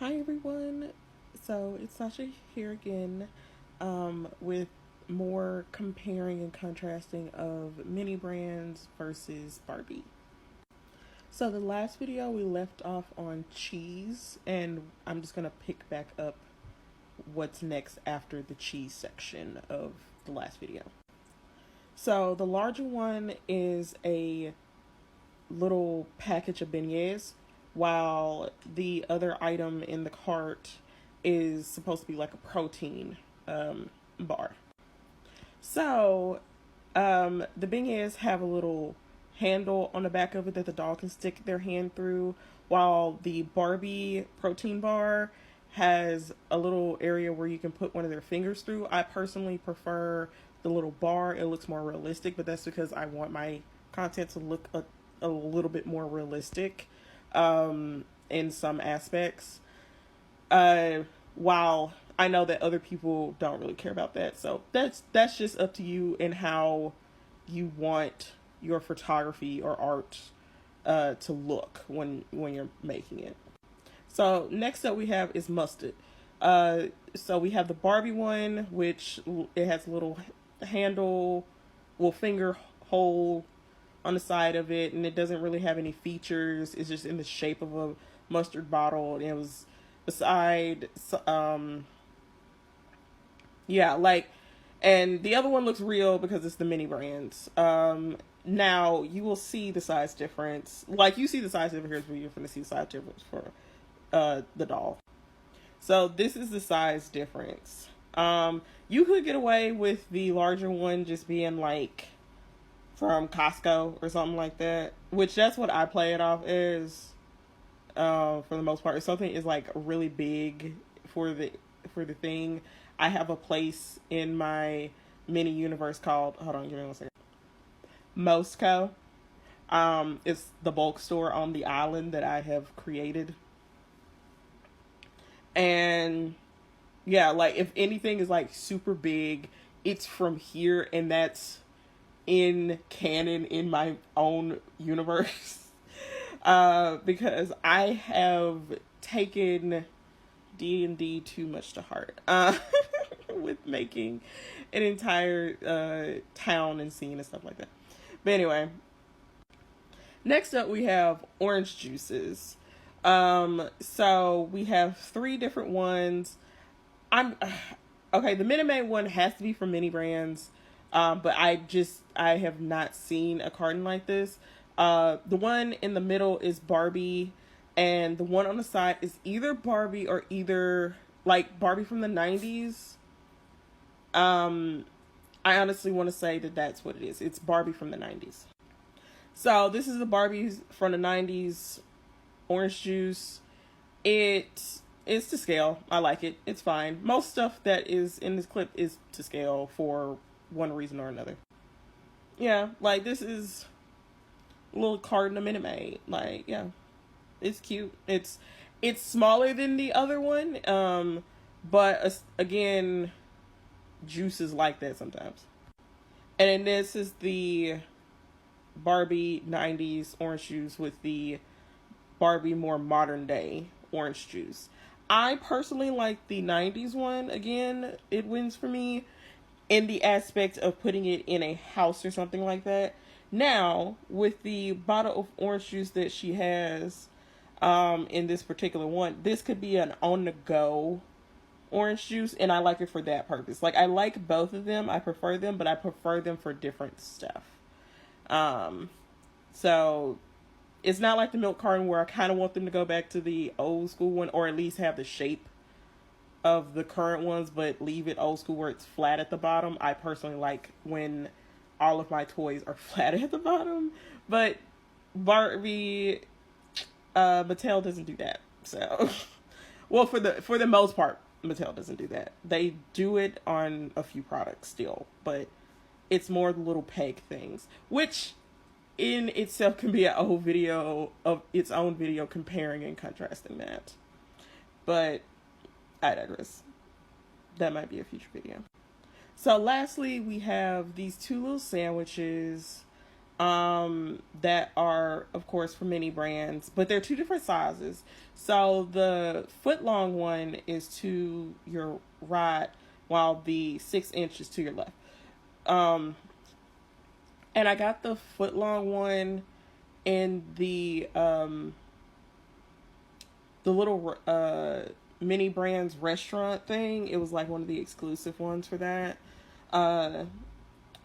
Hi everyone. So it's Sasha here again with more comparing and contrasting of mini brands versus Barbie. So the last video we left off on cheese, and I'm just gonna pick back up what's next after the cheese section of the last video. So the larger one is a little package of beignets, while the other item in the cart is supposed to be like a protein bar. So the beignets have a little handle on the back of it that the dog can stick their hand through, while the Barbie protein bar has a little area where you can put one of their fingers through. I personally prefer the little bar. It looks more realistic, but that's because I want my content to look a little bit more realistic in some aspects. While I know that other people don't really care about that, so that's just up to you and how you want your photography or art to look when you're making it. So next up we have is mustard. So we have the Barbie one, which it has a little handle, finger hole on the side of it, and it doesn't really have any features. It's just in the shape of a mustard bottle, and it was beside yeah, like, and the other one looks real because it's the mini brands. Now you will see the size difference. Like, you see the size difference, but you're going to see the size difference for the doll. So this is the size difference. You could get away with the larger one just being like from Costco or something like that, which that's what I play it off as. For the most part, if something is like really big for the thing, I have a place in my mini universe called, hold on, give me one second, Mosco. It's the bulk store on the island that I have created. And yeah, like, if anything is like super big, it's from here, and that's in canon in my own universe. Because I have taken D&D too much to heart with making an entire town and scene and stuff like that. But anyway, next up we have orange juices. So we have 3 different ones. I'm okay. The Minute Maid one has to be from Mini Brands, but I have not seen a carton like this. The one in the middle is Barbie, and the one on the side is either Barbie or either like Barbie from the 90s. I honestly want to say that that's what it is. It's Barbie from the 90s. So this is the Barbie from the 90s orange juice. It's to scale. I like it. It's fine. Most stuff that is in this clip is to scale for one reason or another. Yeah, like, this is a little carton of Minute Maid. Like, yeah, it's cute. It's smaller than the other one. But again, juice is like that sometimes. And then this is the Barbie 90s orange juice with the Barbie more modern day orange juice. I personally like the 90s one. Again, it wins for me in the aspect of putting it in a house or something like that. Now, with the bottle of orange juice that she has in this particular one, this could be an on-the-go orange juice, and I like it for that purpose. Like, I like both of them. I prefer them, but I prefer them for different stuff. So it's not like the milk carton where I kind of want them to go back to the old school one, or at least have the shape of the current ones, but leave it old school where it's flat at the bottom. I personally like when all of my toys are flat at the bottom, but Barbie, Mattel doesn't do that. So, well, for the most part, Mattel doesn't do that. They do it on a few products still, but it's more the little peg things, which in itself can be an old video of its own video comparing and contrasting that. But I digress. That might be a future video. So lastly, we have these 2 little sandwiches. that are, of course, for mini brands, but they're two different sizes. So the foot long one is to your right, while the 6 inch is to your left. Um, and I got the foot long one in the little mini brands restaurant thing. It was like one of the exclusive ones for that. Uh,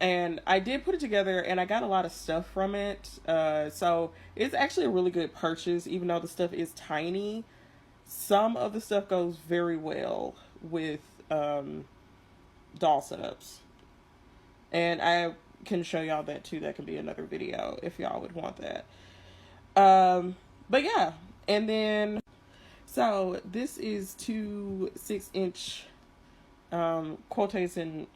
and I did put it together, and I got a lot of stuff from it. So it's actually a really good purchase, even though the stuff is tiny. Some of the stuff goes very well with doll setups, and I can show y'all that too. That could be another video if y'all would want that. But yeah, and then so this is two 6 inch quotation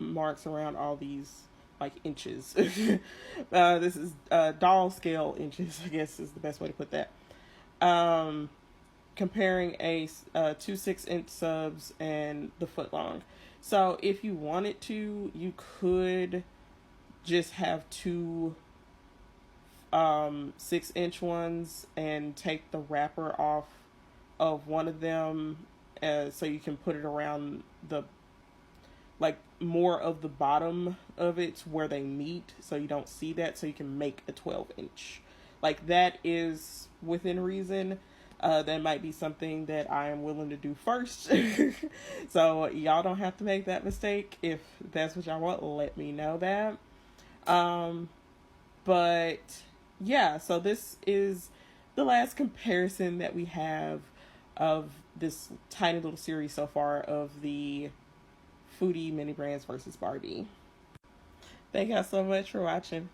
marks around all these like inches. This is doll scale inches, I guess is the best way to put that. Comparing two 6 inch subs and the foot long. So if you wanted to, you could just have two 6 inch ones and take the wrapper off of one of them, so you can put it around the like more of the bottom of it where they meet, so you don't see that, so you can make a 12 inch. Like, that is within reason. That might be something that I am willing to do first. So y'all don't have to make that mistake. If that's what y'all want, let me know that. But yeah, so this is the last comparison that we have of this tiny little series so far of the foodie mini brands versus Barbie. Thank y'all so much for watching.